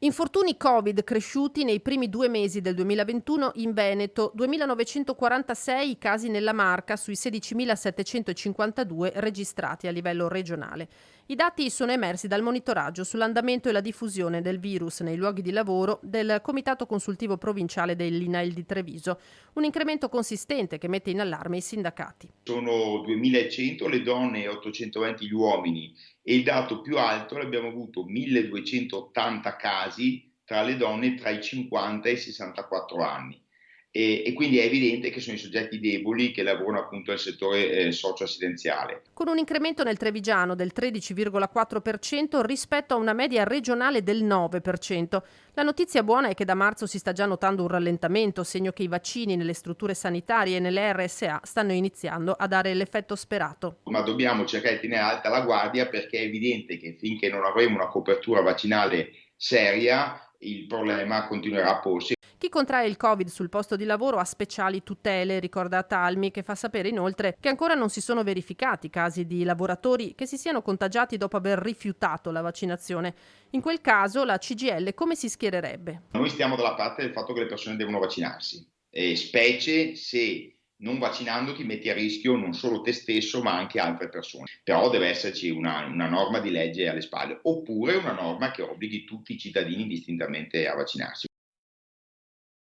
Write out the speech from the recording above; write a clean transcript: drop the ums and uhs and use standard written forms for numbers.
Infortuni Covid cresciuti nei primi 2 mesi del 2021 in Veneto, 2.946 i casi nella Marca sui 16.752 registrati a livello regionale. I dati sono emersi dal monitoraggio sull'andamento e la diffusione del virus nei luoghi di lavoro del Comitato Consultivo Provinciale dell'INAIL di Treviso, un incremento consistente che mette in allarme i sindacati. Sono 2100 le donne e 820 gli uomini e il dato più alto l'abbiamo avuto 1280 casi tra le donne tra i 50 e i 64 anni. E quindi è evidente che sono i soggetti deboli che lavorano appunto nel settore socioassistenziale. Con un incremento nel trevigiano del 13,4% rispetto a una media regionale del 9%. La notizia buona è che da marzo si sta già notando un rallentamento, segno che i vaccini nelle strutture sanitarie e nelle RSA stanno iniziando a dare l'effetto sperato. Ma dobbiamo cercare di tenere alta la guardia perché è evidente che finché non avremo una copertura vaccinale seria, il problema continuerà a porsi. Chi contrae il Covid sul posto di lavoro ha speciali tutele, ricorda Talmi, che fa sapere inoltre che ancora non si sono verificati casi di lavoratori che si siano contagiati dopo aver rifiutato la vaccinazione. In quel caso la CGIL come si schiererebbe? Noi stiamo dalla parte del fatto che le persone devono vaccinarsi, specie se non vaccinandoti metti a rischio non solo te stesso ma anche altre persone. Però deve esserci una norma di legge alle spalle, oppure una norma che obblighi tutti i cittadini distintamente a vaccinarsi.